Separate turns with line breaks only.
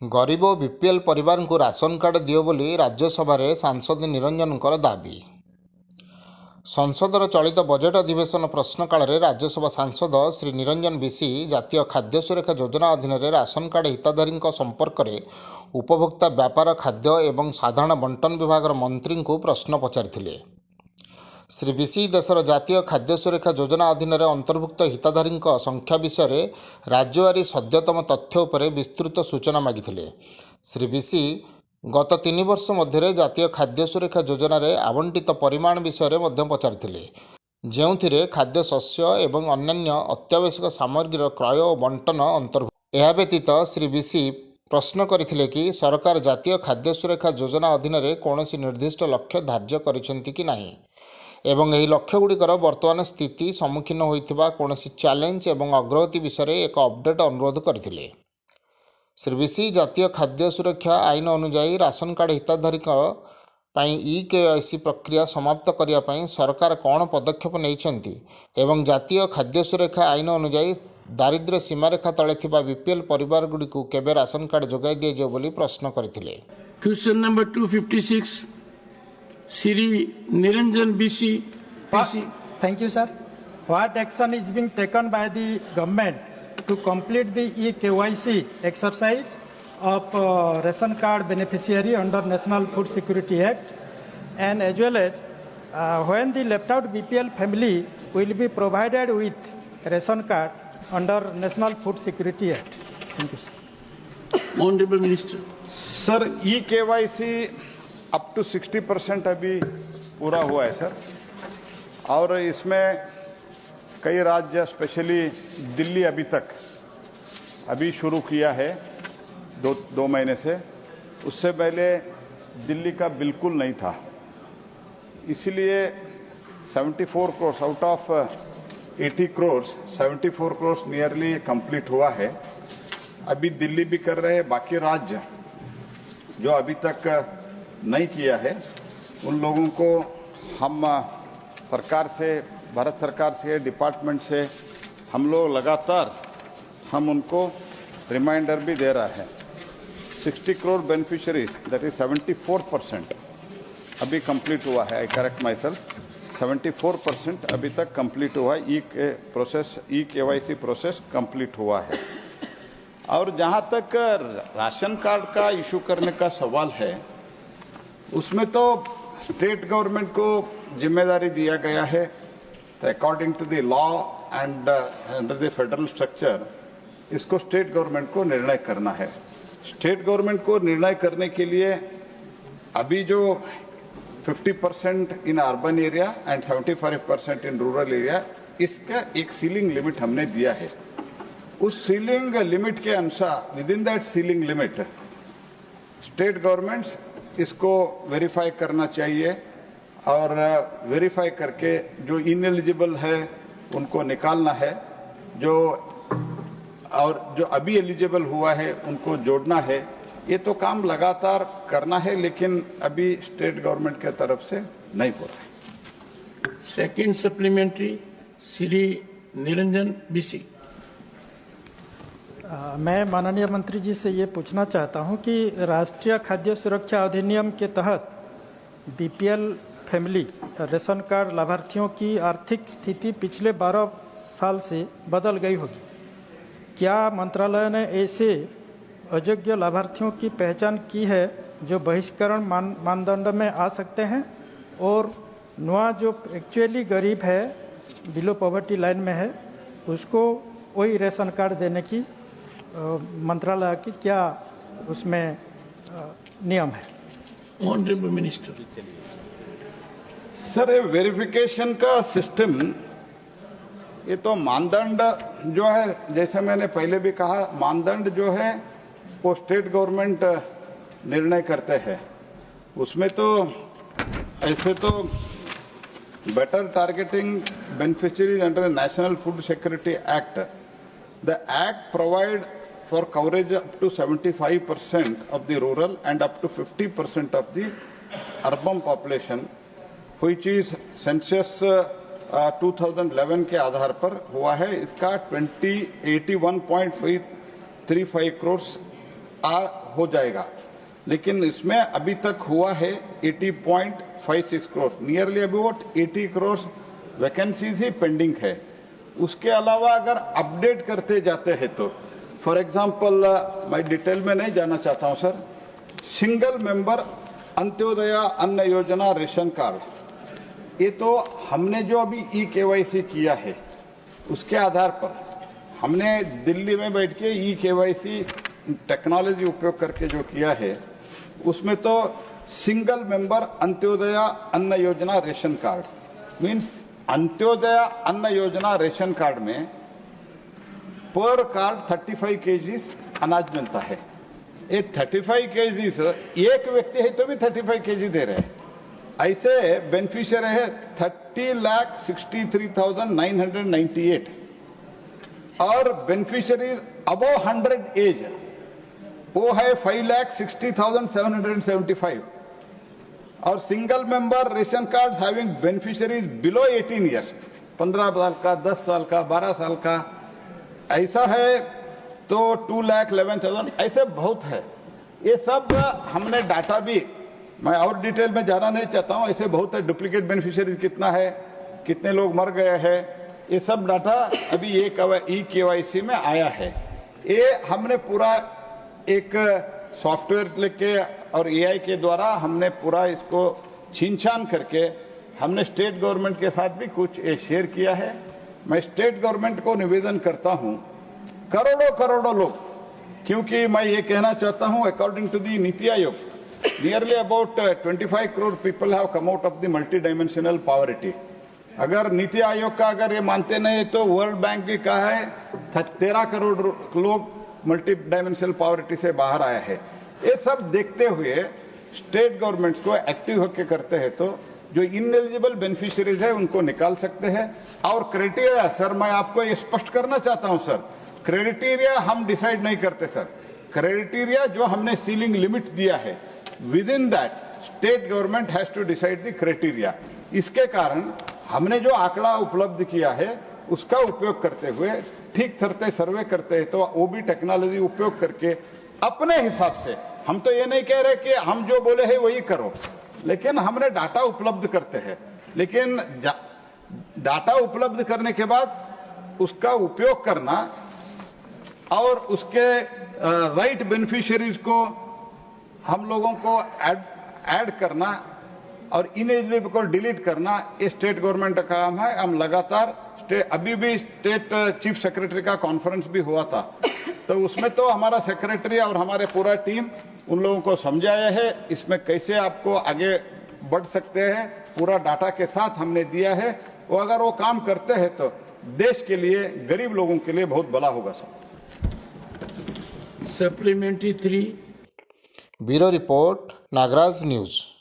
गरीब और बीपीएल परिवार को राशन कार्ड दियो बोली राज्यसभा सांसद निरंजन दाबी। संसदर चलित बजेट अधिवेशन प्रश्नकाल में राज्यसभा सांसद श्री निरंजन बिसी जातीय खाद्य सुरक्षा योजना अधीन राशन कार्ड हिताधारी संपर्क में उपभोक्ता व्यापार खाद्य एवं साधारण बंटन विभाग मंत्री को प्रश्न पचारिथिले। श्री बिसी देशर जातीय खाद्य सुरक्षा योजना अधीन अंतर्भुक्त हिताधारी संख्या विषय राज्यवारी सद्यतम तथ्य उपर विस्तृत सूचना मागिथिले। श्री बिसी गत 3 वर्ष मध्य जातीय खाद्य सुरक्षा योजना आवंटित परिमाण विषय पचारिथिले, जेउथिरे खाद्य शस्य एवं अन्यान्य अत्यावश्यक सामग्री क्रय और बंटन अंतर्भुक्त। यह व्यतीत श्री बिसी प्रश्न करथिले कि सरकार जातीय खाद्य सुरक्षा योजना अधीन कौन निर्दिष्ट लक्ष्य धार्य करिसेंति कि नाही एवं यही लक्ष्यगुड़िकर वर्तमान स्थिति सम्मुखीन होइथिबा कौनसी चैलेंज एवं अग्रगति विषय एक अपडेट अनुरोध करथिले। श्री बिसी जातीय खाद्य सुरक्षा आईन अनुजाई राशन कार्ड हिताधारी ई-केवाईसी प्रक्रिया समाप्त करने सरकार कौन पदक्षेप नहीं एवं जातीय खाद्य सुरक्षा आईन अनुजाई दारिद्र्य सीमारेखा तले थिबा बीपीएल परिवार गुड़िक केबे राशन कार्ड जोगाई दिया बोली प्रश्न करथिले।
Question number 256 Shri Niranjan Bisi.
Thank you, sir. What action is being taken by the government to complete the e-KYC exercise of ration card beneficiary under National Food Security Act, and as well as when the left out BPL family will be provided with ration card under National Food Security Act? Thank you, sir.
Honorable Minister.
Sir, e-KYC up to 60% अभी पूरा हुआ है sir, और इसमें कई राज्य specially Delhi अभी शुरू किया है दो महीने से। उससे पहले दिल्ली का बिल्कुल नहीं था, इसलिए 74 crore out of 80 crore 74 crore nearly complete हुआ है। अभी दिल्ली भी कर रहे हैं, बाकी राज्य जो अभी तक नहीं किया है उन लोगों को हम सरकार से, भारत सरकार से, डिपार्टमेंट से हम लोग लगातार हम उनको रिमाइंडर भी दे रहा है। 60 करोड़ बेनिफिशियरीज, दैट इज 74% अभी कंप्लीट हुआ है। आई करेक्ट माई सेल्फ, 74% अभी तक कंप्लीट हुआ है। ई-केवाईसी प्रोसेस कंप्लीट हुआ है। और जहां तक राशन कार्ड का इशू करने का सवाल है, उसमें तो स्टेट गवर्नमेंट को जिम्मेदारी दिया गया है। तो according to the law and under the federal structure इसको स्टेट गवर्नमेंट को निर्णय करना है। स्टेट गवर्नमेंट को निर्णय करने के लिए अभी जो 50% in urban area and 75% in rural area, इसका एक सीलिंग लिमिट हमने दिया है। उस सीलिंग लिमिट के अनुसार, with in that ceiling limit, state governments इसको वेरीफाई करना चाहिए और वेरीफाई करके जो इनएलिजिबल है उनको निकालना है, और जो अभी एलिजिबल हुआ है उनको जोड़ना है। ये तो काम लगातार करना है, लेकिन अभी स्टेट गवर्नमेंट के तरफ से नहीं हो रहा है।
Second supplementary Shri Niranjan Bisi.
मैं माननीय मंत्री जी से ये पूछना चाहता हूं कि राष्ट्रीय खाद्य सुरक्षा अधिनियम के तहत बीपीएल फैमिली रेशन कार्ड लाभार्थियों की आर्थिक स्थिति पिछले 12 साल से बदल गई होगी। क्या मंत्रालय ने ऐसे अयोग्य लाभार्थियों की पहचान की है जो बहिष्करण मानदंड में आ सकते हैं, और नया जो एक्चुअली गरीब है, बिलो पॉवर्टी लाइन में है, उसको वही रेशन कार्ड देने की मंत्रालय की क्या उसमें नियम है?
Honourable minister.
सर, ये वेरिफिकेशन का सिस्टम, ये तो मानदंड जो है, जैसे मैंने पहले भी कहा, मानदंड जो है वो स्टेट गवर्नमेंट निर्णय करते हैं। उसमें तो ऐसे तो better targeting beneficiaries under the national food security act, the act provide for coverage up to 75% of the rural and up to 50% of the urban population, which is census 2011 के आधार पर हुआ है। इसका 81.35 करोड़ हो जाएगा, लेकिन इसमें अभी तक हुआ है 80.56 crore, nearly about 80 crore vacancies he pending है। उसके अलावा अगर अपडेट करते जाते हैं तो फॉर एग्जांपल मैं डिटेल में नहीं जाना चाहता हूं सर, सिंगल मेंबर अंत्योदय अन्न योजना रेशन कार्ड, ये तो हमने जो अभी ई-केवाईसी किया है उसके आधार पर हमने दिल्ली में बैठ के ई-केवाईसी टेक्नोलॉजी उपयोग करके जो किया है, उसमें तो सिंगल मेंबर अंत्योदय अन्न योजना रेशन कार्ड मीन्स अंत्योदय अन्न योजना रेशन कार्ड में पर कार्ड 35 केजीज अनाज मिलता है। ये 35 केजीज एक व्यक्ति है तो भी 35 केजी दे रहे हैं। ऐसे बेनिफिशियरी है 30,63,998 और बेनिफिशियरीज अबव 100 एज वो है 5,60,775 और single member ration card having beneficiaries below 18 years, 15 साल का, 10 साल का, 12 साल का, ऐसा है तो 2,11,000, ऐसे बहुत है। ये सब हमने डाटा भी, मैं और डिटेल में जाना नहीं चाहता हूं, ऐसे बहुत है। डुप्लीकेट बेनिफिशियरीज कितना है, कितने लोग मर गए हैं, ये सब डाटा अभी ई-केवाईसी में आया है। ये हमने पूरा एक सॉफ्टवेयर लेके और एआई के द्वारा हमने पूरा इसको छीन-छान करके हमने स्टेट गवर्नमेंट के साथ भी कुछ शेयर किया है। मैं स्टेट गवर्नमेंट को निवेदन करता हूं, करोड़ों लोग, क्योंकि मैं ये कहना चाहता हूं according to the NITI Aayog nearly about 25 crore people have come out of the multi dimensional poverty. अगर नीति आयोग का अगर ये मानते नहीं तो वर्ल्ड बैंक भी कहा है 13 करोड़ लोग मल्टी डायमेंशनल पॉवर्टी से बाहर आया है। ये सब देखते हुए स्टेट गवर्नमेंट्स को एक्टिव होकर करते हैं तो जो इनएलिजिबल बेनिफिशियरीज है उनको निकाल सकते हैं। और क्राइटेरिया सर मैं आपको ये स्पष्ट करना चाहता हूं सर, क्राइटेरिया हम डिसाइड नहीं करते सर, क्राइटेरिया जो हमने सीलिंग लिमिट दिया है within that state government has to decide the criteria. इसके कारण हमने जो आंकड़ा उपलब्ध किया है उसका उपयोग करते हुए ठीक तरते सर्वे करते हैं तो वो भी टेक्नोलॉजी उपयोग करके अपने हिसाब से, हम तो ये नहीं कह रहे कि हम जो बोले हैं वही करो, लेकिन हमने डाटा उपलब्ध करते हैं। लेकिन डाटा उपलब्ध करने के बाद उसका उपयोग करना और उसके राइट बेनिफिशियरीज को हम लोगों को ऐड करना और इनएलिजिबल को डिलीट करना, ये स्टेट गवर्नमेंट का काम है। हम लगातार अभी भी स्टेट चीफ सेक्रेटरी का कॉन्फ्रेंस भी हुआ था, तो उसमें तो हमारा सेक्रेटरी और हमारे पूरा टीम उन लोगों को समझाया है इसमें कैसे आपको आगे बढ़ सकते हैं, पूरा डाटा के साथ हमने दिया है। वो अगर वो काम करते हैं तो देश के लिए, गरीब लोगों के लिए बहुत भला होगा sir.
Supplementary 3.
Bureau report, Nagaraj news.